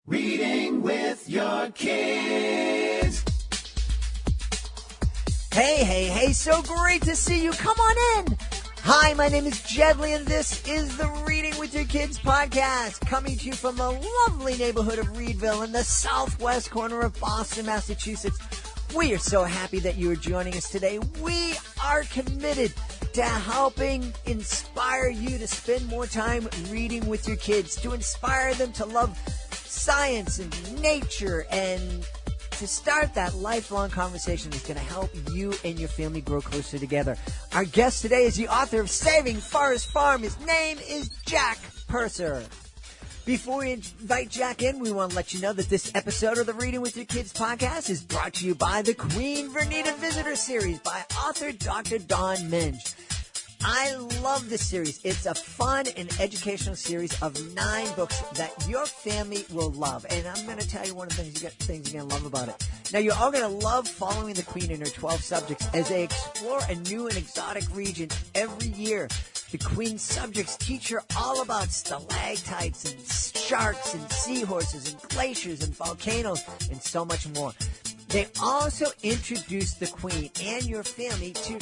Reading with your kids. Hey, so great to see you. Come on in. Hi, my name is Jedley, and this is the Reading with Your Kids podcast, coming to you from the lovely neighborhood of Reedville in the southwest corner of Boston, Massachusetts. We are so happy that you are joining us today. We are committed to helping inspire you to spend more time reading with your kids, to inspire them to love science and nature, and to start that lifelong conversation that's going to help you and your family grow closer together. Our guest today is the author of Saving Forest Farm. His name is Jack Purser. Before we invite Jack in, we want to let you know that this episode of the Reading with Your Kids podcast is brought to you by the Queen Vernita Visitor Series by author Dr. Don Minge. I love this series. It's a fun and educational series of 9 books that your family will love. And I'm going to tell you one of the things you're going to love about it. Now, you're all going to love following the Queen and her 12 subjects as they explore a new and exotic region every year. The Queen's subjects teach her all about stalactites and sharks and seahorses and glaciers and volcanoes and so much more. They also introduce the Queen and your family to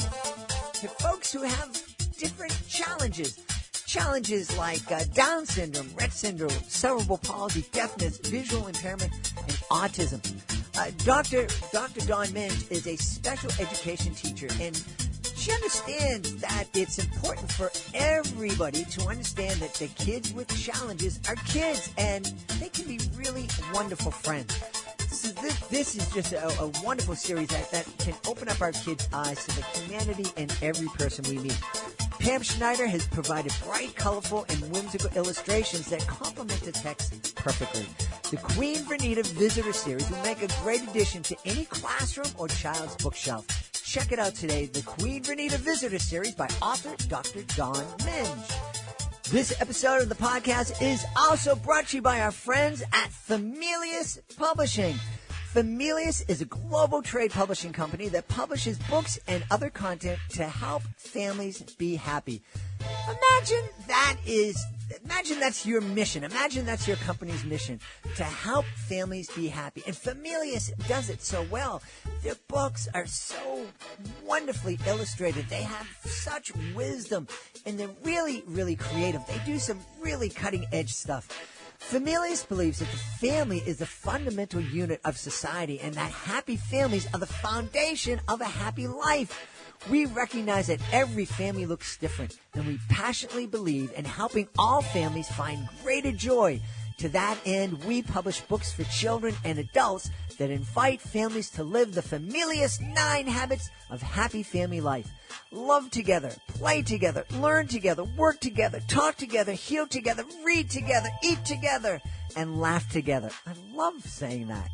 folks who have different challenges. Challenges like Down syndrome, Rett syndrome, cerebral palsy, deafness, visual impairment, and autism. Dr. Dawn Minge is a special education teacher, and she understands that it's important for everybody to understand that the kids with challenges are kids, and they can be really wonderful friends. So this is just a wonderful series that can open up our kids' eyes to the humanity in every person we meet. Pam Schneider has provided bright, colorful, and whimsical illustrations that complement the text perfectly. The Queen Vernita Visitor Series will make a great addition to any classroom or child's bookshelf. Check it out today, the Queen Vernita Visitor Series by author Dr. Don Minge. This episode of the podcast is also brought to you by our friends at Familius Publishing. Familius is a global trade publishing company that publishes books and other content to help families be happy. Imagine that's your mission. Imagine that's your company's mission, to help families be happy. And Familius does it so well. Their books are so wonderfully illustrated. They have such wisdom, and they're really, really creative. They do some really cutting-edge stuff. Familius believes that the family is the fundamental unit of society and that happy families are the foundation of a happy life. We recognize that every family looks different, and we passionately believe in helping all families find greater joy. To that end, we publish books for children and adults that invite families to live the Familius 9 habits of happy family life. Love together, play together, learn together, work together, talk together, heal together, read together, eat together, and laugh together. I love saying that.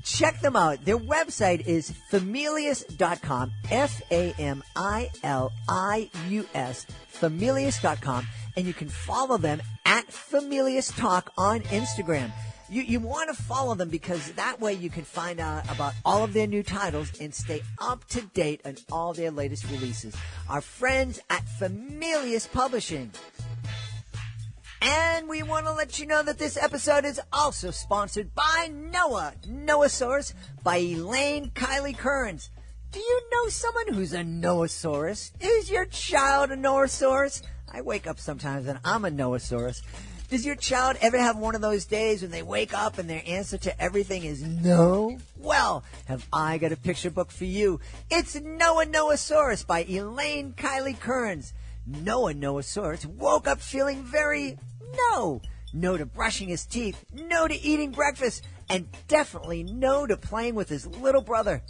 Check them out. Their website is familius.com, Familius, familius.com, and you can follow them at Familius Talk on Instagram. You want to follow them because that way you can find out about all of their new titles and stay up to date on all their latest releases. Our friends at Familius Publishing. And we want to let you know that this episode is also sponsored by Noasaurus by Elaine Kylie Kearns. Do you know someone who's a Noasaurus? Is your child a Noasaurus? I wake up sometimes and I'm a Noasaurus. Does your child ever have one of those days when they wake up and their answer to everything is no? Well, have I got a picture book for you. It's Noasaurus by Elaine Kylie Kearns. Noasaurus woke up feeling very no. No to brushing his teeth, no to eating breakfast, and definitely no to playing with his little brother.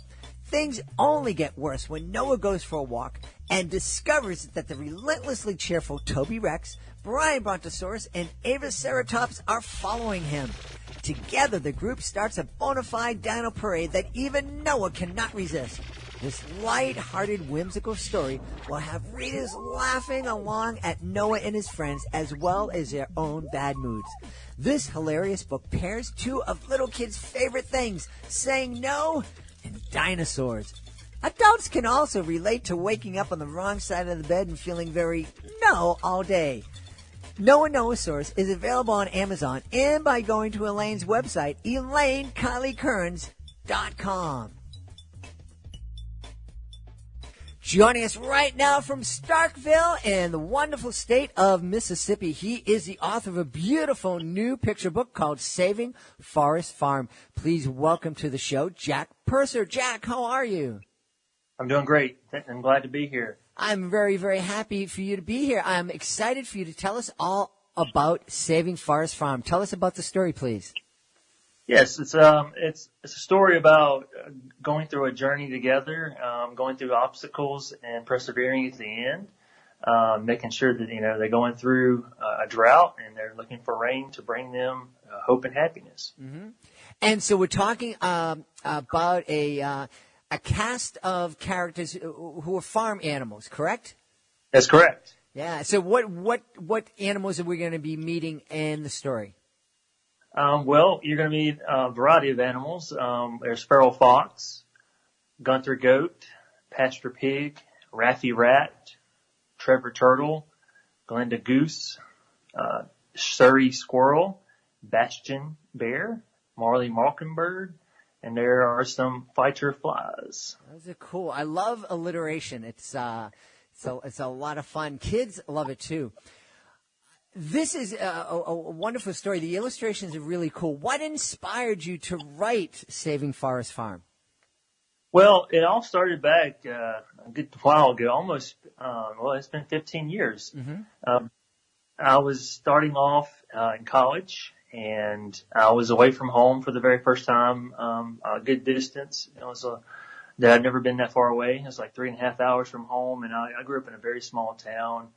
Things only get worse when Noah goes for a walk and discovers that the relentlessly cheerful Toby Rex, Brian Brontosaurus, and Ava Ceratops are following him. Together, the group starts a bona fide dino parade that even Noah cannot resist. This light-hearted, whimsical story will have readers laughing along at Noah and his friends as well as their own bad moods. This hilarious book pairs two of little kids' favorite things, saying no and dinosaurs. Adults can also relate to waking up on the wrong side of the bed and feeling very no all day. Noah Noasaurus is available on Amazon and by going to Elaine's website, ElaineKylieKearns.com. Joining us right now from Starkville in the wonderful state of Mississippi, he is the author of a beautiful new picture book called Saving Forest Farm. Please welcome to the show, Jack Purser. Jack, how are you? I'm doing great. I'm glad to be here. I'm very, very happy for you to be here. I'm excited for you to tell us all about Saving Forest Farm. Tell us about the story, please. Yes, it's a story about going through a journey together, going through obstacles and persevering at the end, making sure that, they're going through a drought and they're looking for rain to bring them hope and happiness. Mm-hmm. And so we're talking about a cast of characters who are farm animals, correct? That's correct. Yeah. So what animals are we going to be meeting in the story? Well, you're going to meet a variety of animals. There's feral fox, Gunther goat, pasture pig, Raffy rat, Trevor turtle, Glenda goose, Surrey squirrel, Bastion bear, Marley mockingbird, and there are some fighter flies. Those are cool. I love alliteration. It's a lot of fun. Kids love it too. This is a wonderful story. The illustrations are really cool. What inspired you to write Saving Forest Farm? Well, it all started back a good while ago, almost, it's been 15 years. Mm-hmm. I was starting off in college, and I was away from home for the very first time, a good distance. That I'd never been that far away. It was like 3.5 hours from home, and I grew up in a very small town.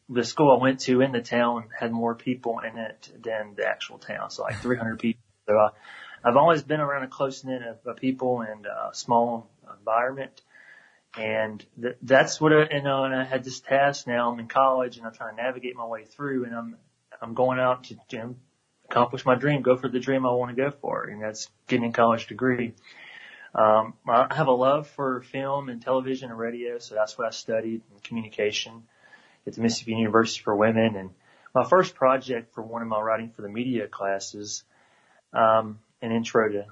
The school I went to in the town had more people in it than the actual town, so like 300 people. So I've always been around a close knit of people and a small environment, and that's what and I had this task. Now I'm in college and I'm trying to navigate my way through, and I'm going out to accomplish my dream, go for the dream I want to go for, and that's getting a college degree. I have a love for film and television and radio, so that's what I studied, communication at the Mississippi University for Women. And my first project for one of my writing for the media classes, an intro to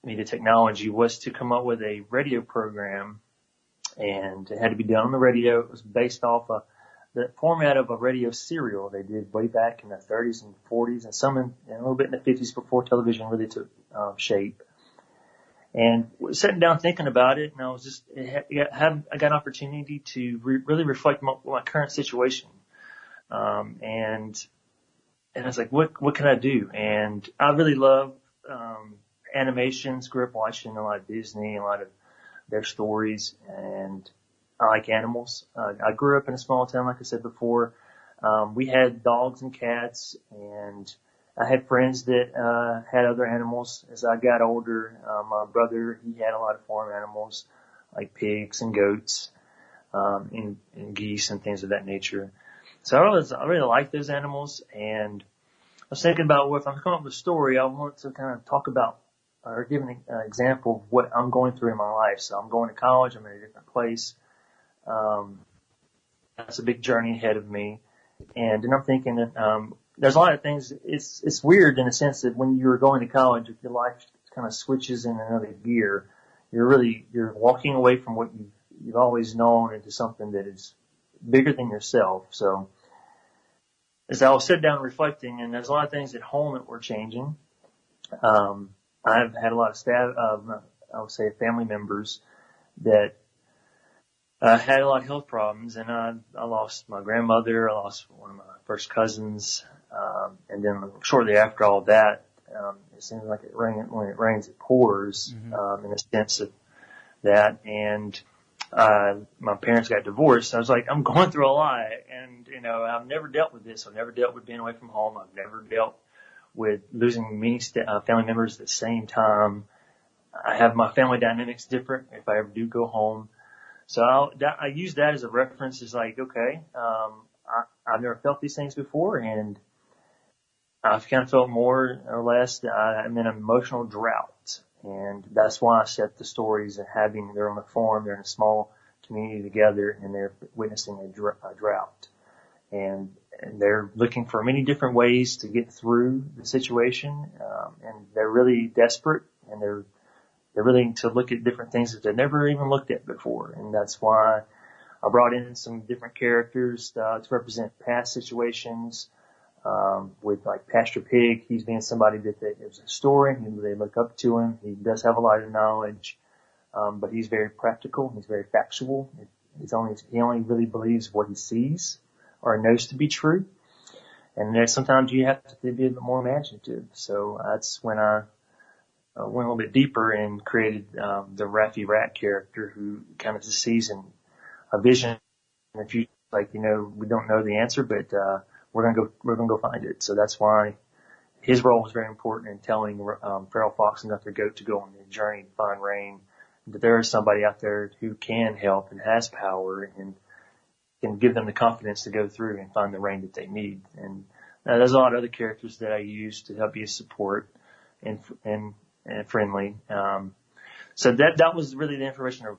media technology, was to come up with a radio program, and it had to be done on the radio. It was based off the format of a radio serial they did way back in the 30s and 40s, and some in a little bit in the 50s before television really took shape. And sitting down thinking about it, and I was I got an opportunity to really reflect my current situation. And I was like, what can I do? And I really love, animations, grew up watching a lot of Disney, a lot of their stories, and I like animals. I grew up in a small town, like I said before. We had dogs and cats, and I had friends that had other animals. As I got older, my brother, he had a lot of farm animals like pigs and goats, and geese and things of that nature. So I really like those animals, and I was thinking about if I'm coming up with a story, I want to kind of talk about or give an example of what I'm going through in my life. So I'm going to college. I'm in a different place. That's a big journey ahead of me. And then I'm thinking that, there's a lot of things. It's weird in a sense that when you're going to college, if your life kind of switches in another gear, you're walking away from what you've always known into something that is bigger than yourself. So as I was sitting down reflecting, and there's a lot of things at home that were changing. I've had a lot of staff, I would say family members that had a lot of health problems, and I lost my grandmother, I lost one of my first cousins, and then shortly after all that, it seems like when it rains, it pours, mm-hmm. In a sense of that. And my parents got divorced. I was like, I'm going through a lot, and I've never dealt with this. I've never dealt with being away from home. I've never dealt with losing many family members at the same time. I have my family dynamics different if I ever do go home. So I use that as a reference. It's like, okay, I've never felt these things before, and I've kind of felt more or less that I'm in an emotional drought. And that's why I set the stories of they're on a farm, they're in a small community together, and they're witnessing a drought. And and they're looking for many different ways to get through the situation, and they're really desperate, and they're willing to look at different things that they've never even looked at before. And that's why I brought in some different characters to represent past situations, with like Pastor Pig. He's being somebody that there's a story, they look up to him. He does have a lot of knowledge, but he's very practical. He's very factual. He only really believes what he sees or knows to be true. And there's sometimes you have to be a bit more imaginative. So that's when I went a little bit deeper and created the Raffy Rat character, who kind of sees a vision in the future. Like, we don't know the answer, but we're gonna go find it. So that's why his role was very important in telling Feral Fox and Gunther Goat to go on the journey to find rain. That there is somebody out there who can help and has power and can give them the confidence to go through and find the rain that they need. And there's a lot of other characters that I use to help you support and friendly. So that was really the information of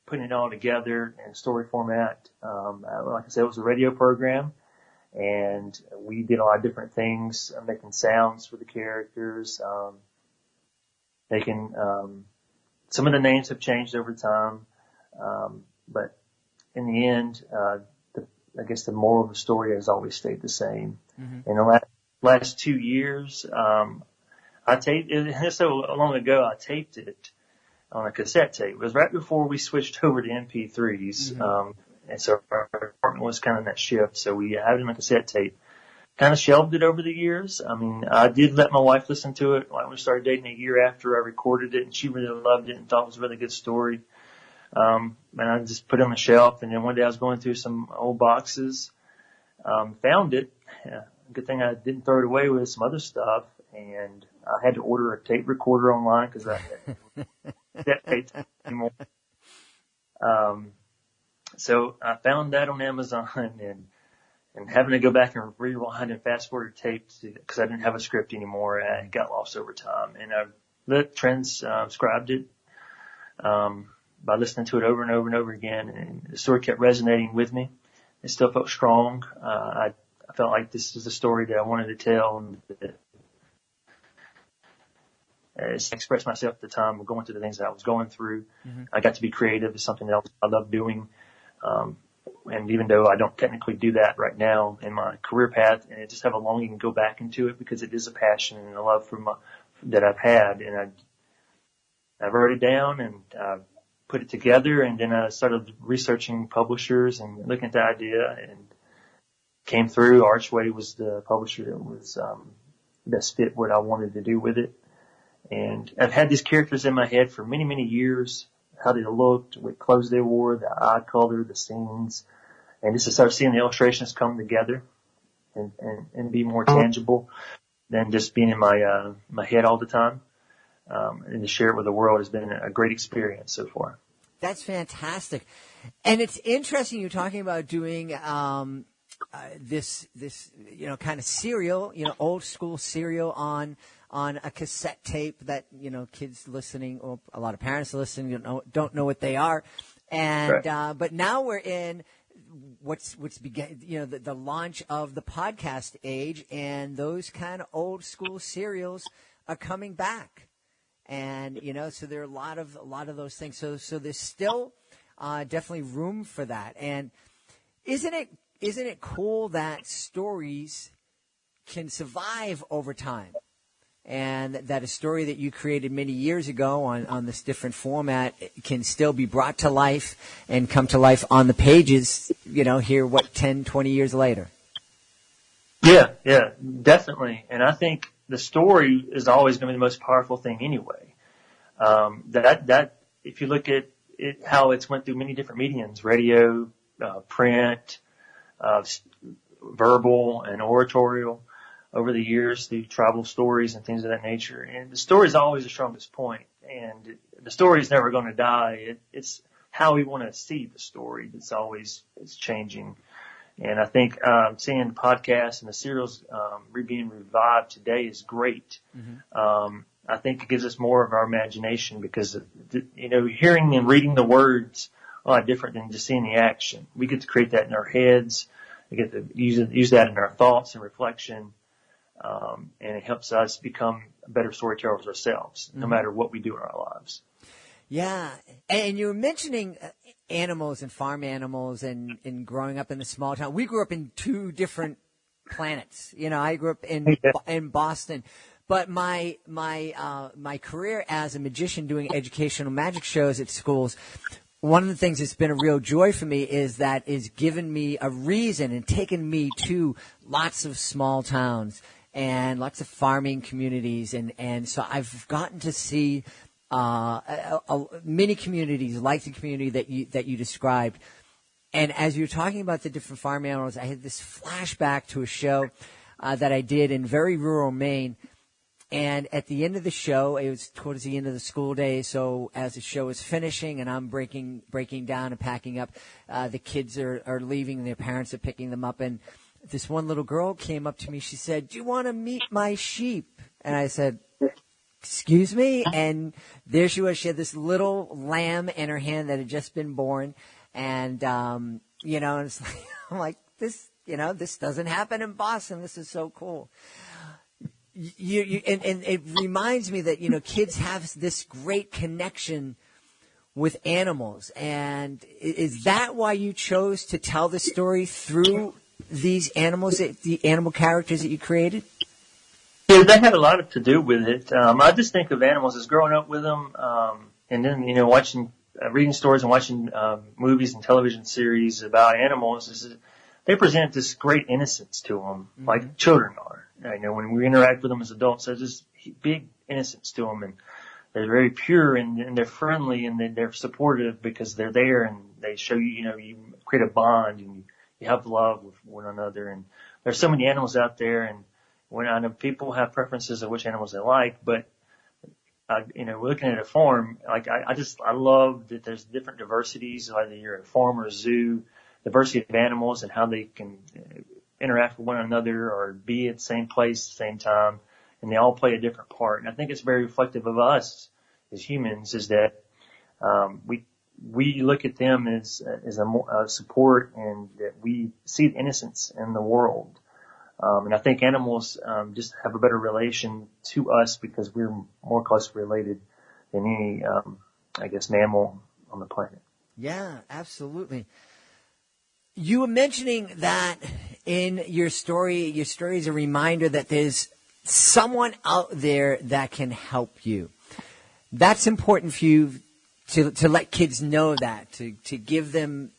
putting it all together in story format. Like I said, it was a radio program, and we did a lot of different things, making sounds for the characters, some of the names have changed over time, but in the end, I guess the moral of the story has always stayed the same. Mm-hmm. In the last 2 years, I taped it so long ago. I taped it on a cassette tape. It was right before we switched over to MP3s, mm-hmm. And so our apartment was kind of in that shift. So we had it on a cassette tape. Kind of shelved it over the years. I mean, I did let my wife listen to it when we started dating a year after I recorded it, and she really loved it and thought it was a really good story. And I just put it on the shelf, and then one day I was going through some old boxes, found it. Good thing I didn't throw it away with some other stuff, and I had to order a tape recorder online because I that tape anymore. So I found that on Amazon, and having to go back and rewind and fast forward tapes because I didn't have a script anymore. It got lost over time, and I transcribed it by listening to it over and over and over again, and the story kept resonating with me. It still felt strong. I felt like this is a story that I wanted to tell, and that express myself at the time of going through the things that I was going through. Mm-hmm. I got to be creative. It's something that I love doing. And even though I don't technically do that right now in my career path, and I just have a longing to go back into it because it is a passion and a love that I've had, and I wrote it down and put it together, and then I started researching publishers and looking at the idea, and came through. Archway was the publisher that was best fit what I wanted to do with it, and I've had these characters in my head for many, many years. How they looked, what clothes they wore, the eye color, the scenes, and just to start seeing the illustrations come together and be more tangible than just being in my head all the time. And to share it with the world has been a great experience so far. That's fantastic, and it's interesting you're talking about doing this kind of serial, old school serial on a cassette tape that, kids listening, or a lot of parents listening, don't know what they are. And, right. But now we're in what's began, the launch of the podcast age, and those kind of old school serials are coming back. And, so there are a lot of those things. So there's still, definitely room for that. And isn't it cool that stories can survive over time? And that a story that you created many years ago on this different format can still be brought to life and come to life on the pages, here, 10, 20 years later. Yeah, definitely. And I think the story is always going to be the most powerful thing anyway. That if you look at it, how it's went through many different mediums, radio, print, verbal and oratorial, over the years through tribal stories and things of that nature. And the story is always the strongest point, and the story is never going to die. It's how we want to see the story that's always changing. And I think seeing the podcasts and the serials being revived today is great. Mm-hmm. I think it gives us more of our imagination because, hearing and reading the words are a lot different than just seeing the action. We get to create that in our heads. We get to use that in our thoughts and reflection. And it helps us become better storytellers ourselves, no matter what we do in our lives. Yeah. And you were mentioning animals and farm animals and growing up in the small town. We grew up in two different planets. You know, I grew up in Boston. But my career as a magician doing educational magic shows at schools, one of the things that's been a real joy for me is that it's given me a reason and taken me to lots of small towns and lots of farming communities. And so I've gotten to see many communities like the community that you described. And as you were talking about the different farm animals, I had this flashback to a show that I did in very rural Maine. And at the end of the show, it was towards the end of the school day. So as the show is finishing and I'm breaking down and packing up, the kids are leaving and their parents are picking them up. And this one little girl came up to me. She said, "Do you want to meet my sheep?" And I said, "Excuse me?" And there she was. She had this little lamb in her hand that had just been born. And, and it's like, I'm like, this doesn't happen in Boston. This is so cool. And it reminds me that, kids have this great connection with animals. And is that why you chose to tell the story through these animals, the animal characters that you created? Yeah, that had a lot to do with it. I just think of animals as growing up with them, and then, watching, reading stories and watching movies and television series about animals. They present this great innocence to them, like children are. When we interact with them as adults, there's this big innocence to them, and they're very pure and they're friendly and they're supportive because they're there and they show you, you create a bond and you have love with one another. And there's so many animals out there, and when I know people have preferences of which animals they like, but looking at a farm, like I love that there's different diversities, whether you're at a farm or a zoo, diversity of animals and how they can interact with one another or be at the same place at the same time, and they all play a different part. And I think it's very reflective of us as humans, is that we look at them as a support, and that we see the innocence in the world. And I think animals just have a better relation to us because we're more closely related than any, mammal on the planet. Yeah, absolutely. You were mentioning that in your story is a reminder that there's someone out there that can help you. That's important for you to let kids know that, to give them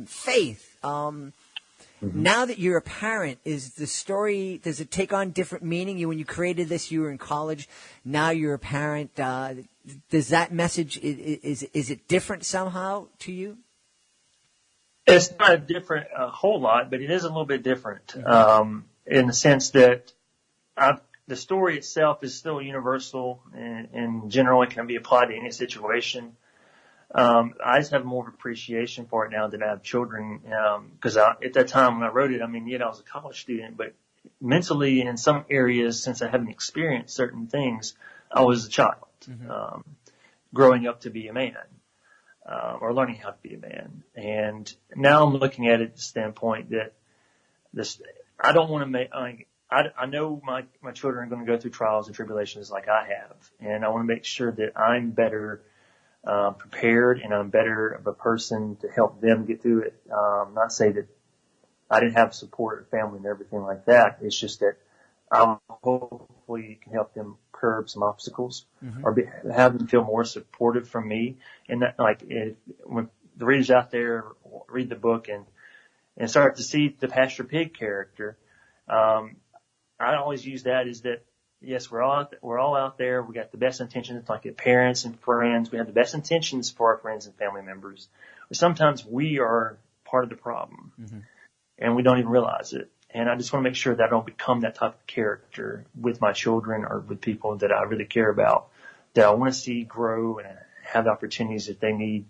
faith. Now that you're a parent, does it take on different meaning? When you created this, you were in college. Now you're a parent. Does that message, is it different somehow to you? It's not a whole lot, but it is a little bit different, in the sense that the story itself is still universal and generally can be applied to any situation. I just have more of appreciation for it now that I have children, because at that time when I wrote it, I was a college student, but mentally in some areas, since I haven't experienced certain things, I was a child, growing up to be a man. Or learning how to be a man. And now I'm looking at it at the standpoint that I don't want to make, I know my children are going to go through trials and tribulations like I have. And I want to make sure that I'm better, prepared, and I'm better of a person to help them get through it. Not say that I didn't have support of family and everything like that. It's just that I hopefully can help them curb some obstacles, or have them feel more supportive from me. And that, when the readers out there read the book and start to see the Pastor Pig character, I always use that as that, yes, we're all out there. We got the best intentions, like parents and friends. We have the best intentions for our friends and family members. But sometimes we are part of the problem, and we don't even realize it. And I just want to make sure that I don't become that type of character with my children or with people that I really care about, that I want to see grow and have the opportunities that they need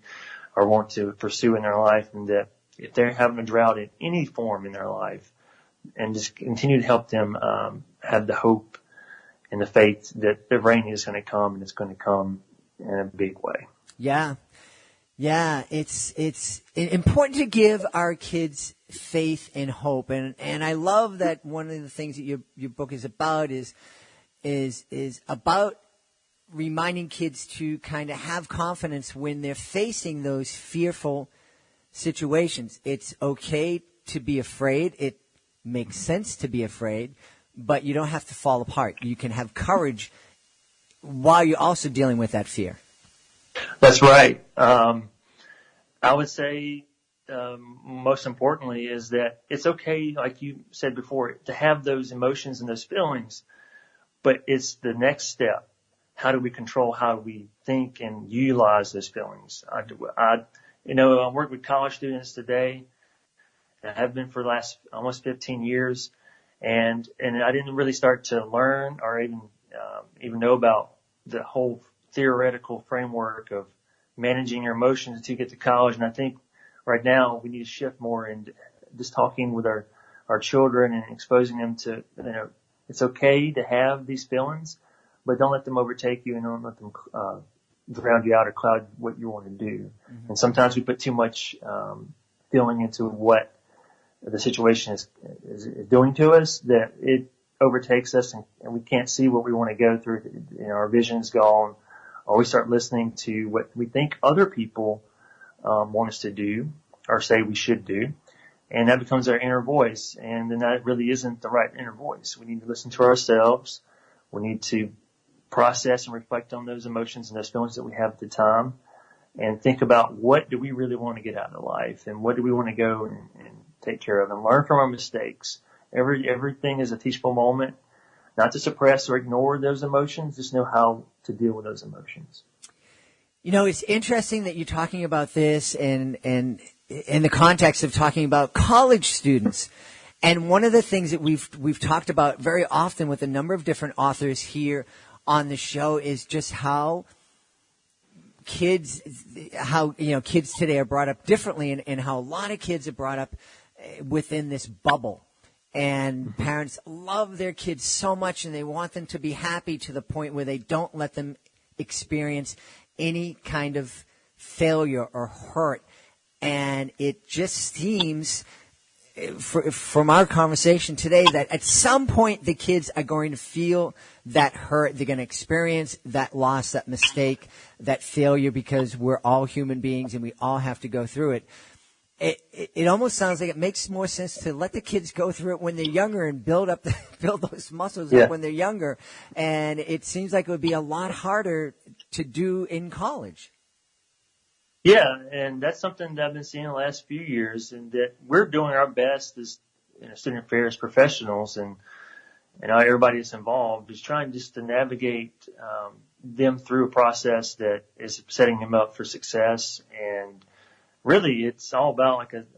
or want to pursue in their life. And that if they're having a drought in any form in their life, and just continue to help them have the hope and the faith that the rain is going to come, and it's going to come in a big way. Yeah. Yeah, it's important to give our kids faith and hope, and I love that one of the things that your book is about is about reminding kids to kind of have confidence when they're facing those fearful situations. It's okay to be afraid. It makes sense to be afraid, but you don't have to fall apart. You can have courage while you're also dealing with that fear. That's right. I would say most importantly is that it's okay, like you said before, to have those emotions and those feelings, but it's the next step. How do we control how we think and utilize those feelings? I work with college students today. I have been for the last almost 15 years, and I didn't really start to learn or even know about the whole theoretical framework of managing your emotions until you get to college. And I think right now we need to shift more into just talking with our children and exposing them to, it's okay to have these feelings, but don't let them overtake you and don't let them drown you out or cloud what you want to do. Mm-hmm. And sometimes we put too much feeling into what the situation is doing to us that it overtakes us and we can't see what we want to go through. Our vision's gone, or we start listening to what we think other people want us to do or say we should do. And that becomes our inner voice. And then that really isn't the right inner voice. We need to listen to ourselves. We need to process and reflect on those emotions and those feelings that we have at the time and think about what do we really want to get out of life and what do we want to go and take care of and learn from our mistakes. Everything is a teachable moment, not to suppress or ignore those emotions, just know how to deal with those emotions. It's interesting that you're talking about this and in the context of talking about college students. And one of the things that we've talked about very often with a number of different authors here on the show is just how kids today are brought up differently and how a lot of kids are brought up within this bubble. And parents love their kids so much and they want them to be happy to the point where they don't let them experience any kind of failure or hurt. And it just seems, from our conversation today, that at some point the kids are going to feel that hurt. They're going to experience that loss, that mistake, that failure, because we're all human beings and we all have to go through it. It almost sounds like it makes more sense to let the kids go through it when they're younger and build those muscles up when they're younger. And it seems like it would be a lot harder to do in college. Yeah, and that's something that I've been seeing the last few years, and that we're doing our best as student affairs professionals and everybody that's involved is trying just to navigate them through a process that is setting them up for success. And really, it's all about,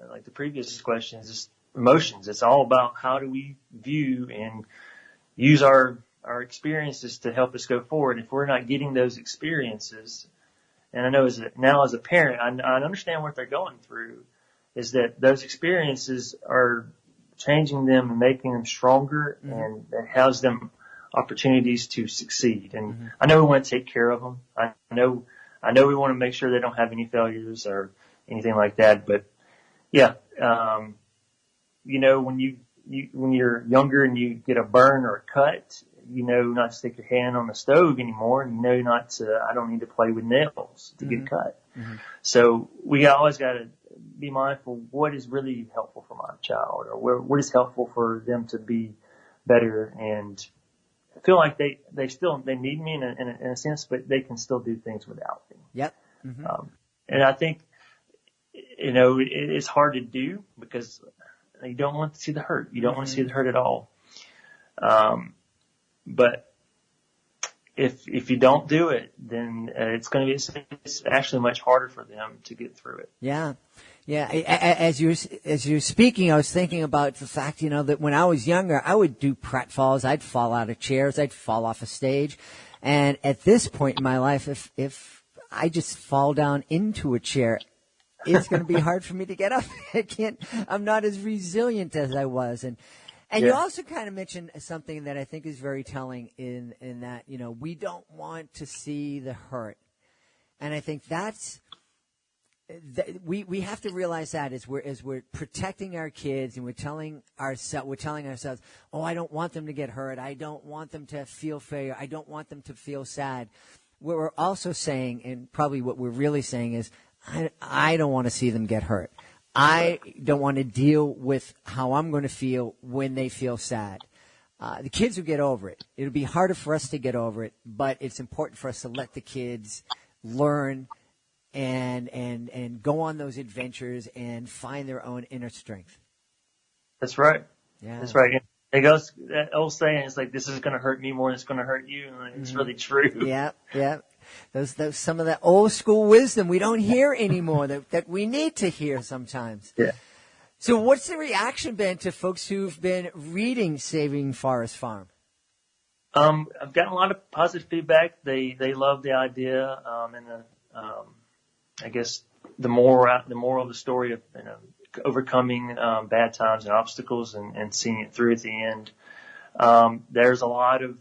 like the previous question, is just emotions. It's all about how do we view and use our experiences to help us go forward. If we're not getting those experiences, and I know as a parent, I understand what they're going through, is that those experiences are changing them and making them stronger, and it has them opportunities to succeed. And I know we want to take care of them. I know we want to make sure they don't have any failures or anything like that. But yeah, when you're younger and you get a burn or a cut, not to stick your hand on the stove anymore, and I don't need to play with nails to get cut. Mm-hmm. So we always got to be mindful what is really helpful for my child, or what is helpful for them to be better and feel like they need me in a sense, but they can still do things without me. Yep. Mm-hmm. And I think, it's hard to do because you don't want to see the hurt. You don't want to see the hurt at all. But if you don't do it, then it's actually much harder for them to get through it. Yeah. Yeah. As you're speaking, I was thinking about the fact, that when I was younger, I would do pratfalls. I'd fall out of chairs. I'd fall off a stage. And at this point in my life, if I just fall down into a chair, it's going to be hard for me to get up. I'm not as resilient as I was. And you also kind of mentioned something that I think is very telling in that, we don't want to see the hurt. And I think that's we have to realize that as we're protecting our kids and we're telling ourselves, oh, I don't want them to get hurt. I don't want them to feel failure. I don't want them to feel sad. What we're also saying, and probably what we're really saying, is I don't want to see them get hurt. I don't want to deal with how I'm going to feel when they feel sad. The kids will get over it. It'll be harder for us to get over it, but it's important for us to let the kids learn and go on those adventures and find their own inner strength. That's right. Yeah. That's right. It goes, that old saying is like, this is going to hurt me more than it's going to hurt you. And it's really true. Yeah, yeah. Those some of that old school wisdom we don't hear anymore that we need to hear sometimes. Yeah. So what's the reaction been to folks who've been reading Saving Forest Farm? I've gotten a lot of positive feedback. They love the idea, and I guess the moral of the story of overcoming bad times and obstacles and seeing it through at the end. There's a lot of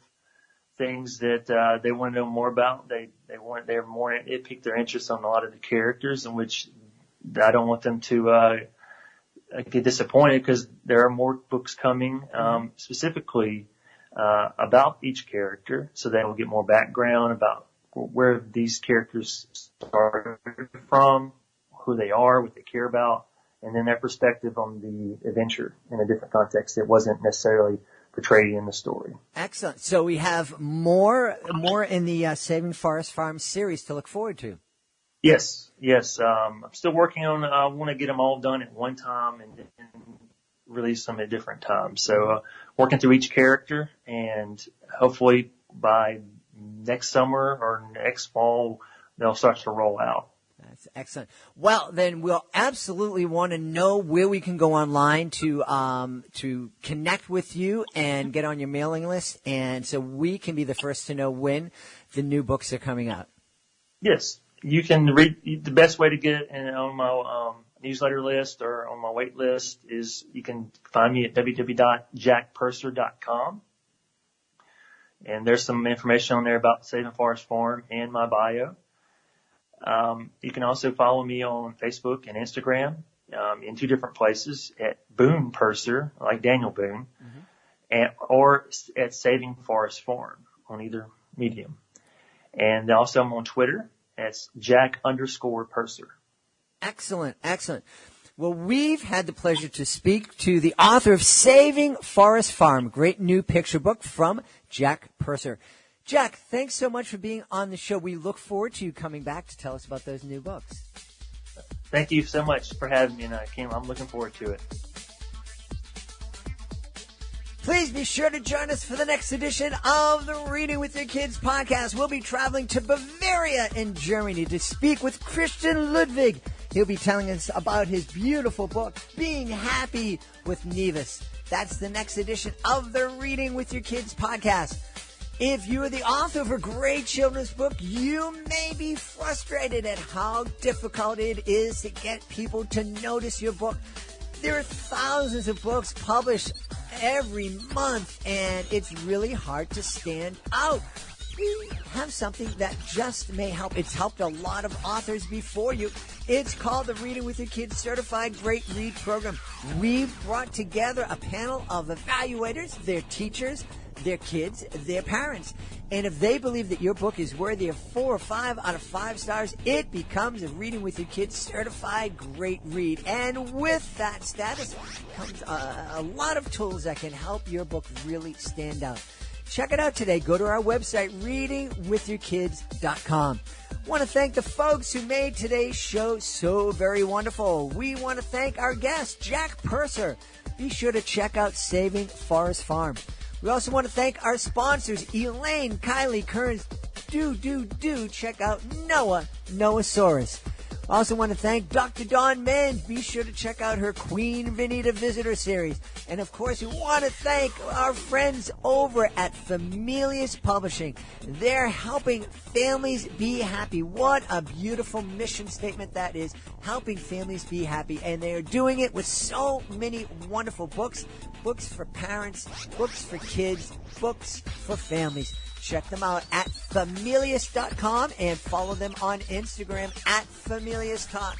things that they want to know more about. It piqued their interest on a lot of the characters, in which I don't want them to get disappointed, because there are more books coming specifically about each character, so they will get more background about where these characters started from, who they are, what they care about, and then their perspective on the adventure in a different context that wasn't necessarily portrayed in the story. Excellent. So we have more in the Saving Forest Farm series to look forward to. Yes. I'm still working on. I want to get them all done at one time and release them at different times. So working through each character, and hopefully by next summer or next fall, they'll start to roll out. That's excellent. Well, then we'll absolutely want to know where we can go online to connect with you and get on your mailing list, and so we can be the first to know when the new books are coming out. Yes, you can read. The best way to get on my newsletter list or on my wait list is you can find me at www.jackpurser.com. And there's some information on there about Saving Forest Farm and my bio. You can also follow me on Facebook and Instagram in two different places, at Boone Purser, like Daniel Boone, or at Saving Forest Farm on either medium. And also I'm on Twitter. That's Jack_Purser. Excellent. Well, we've had the pleasure to speak to the author of Saving Forest Farm, great new picture book from Jack Purser. Jack, thanks so much for being on the show. We look forward to you coming back to tell us about those new books. Thank you so much for having me, and I'm looking forward to it. Please be sure to join us for the next edition of the Reading with Your Kids podcast. We'll be traveling to Bavaria in Germany to speak with Christian Ludwig. He'll be telling us about his beautiful book, Being Happy with Nevis. That's the next edition of the Reading with Your Kids podcast. If you're the author of a great children's book, you may be frustrated at how difficult it is to get people to notice your book. There are thousands of books published every month, and it's really hard to stand out. We have something that just may help. It's helped a lot of authors before you. It's called the Reading with Your Kids Certified Great Read Program. We've brought together a panel of evaluators, their teachers, their kids, their parents. And if they believe that your book is worthy of 4 or 5 out of 5 stars, it becomes a Reading with Your Kids Certified Great Read. And with that status comes a lot of tools that can help your book really stand out. Check it out today. Go to our website, readingwithyourkids.com. Want to thank the folks who made today's show so very wonderful. We want to thank our guest, Jack Purser. Be sure to check out Saving Forest Farm. We also want to thank our sponsors, Elaine, Kylie, Kearns. Do check out Noasaurus. I also want to thank Dr. Dawn Menz. Be sure to check out her Queen Vinita Visitor Series. And, of course, we want to thank our friends over at Familius Publishing. They're helping families be happy. What a beautiful mission statement that is, helping families be happy. And they are doing it with so many wonderful books. Books for parents, books for kids, books for families. Check them out at Familius.com and follow them on Instagram at Familius Talk.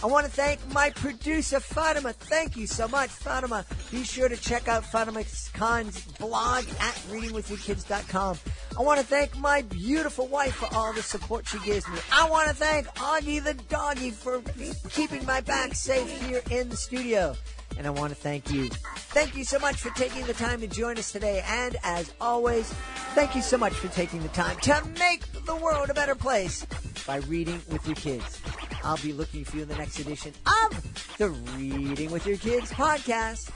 I want to thank my producer, Fatima. Thank you so much, Fatima. Be sure to check out Fatima Khan's blog at readingwithyourkids.com. I want to thank my beautiful wife for all the support she gives me. I want to thank Augie the doggy for keeping my back safe here in the studio. And I want to thank you. Thank you so much for taking the time to join us today. And as always, thank you so much for taking the time to make the world a better place by reading with your kids. I'll be looking for you in the next edition of the Reading with Your Kids podcast.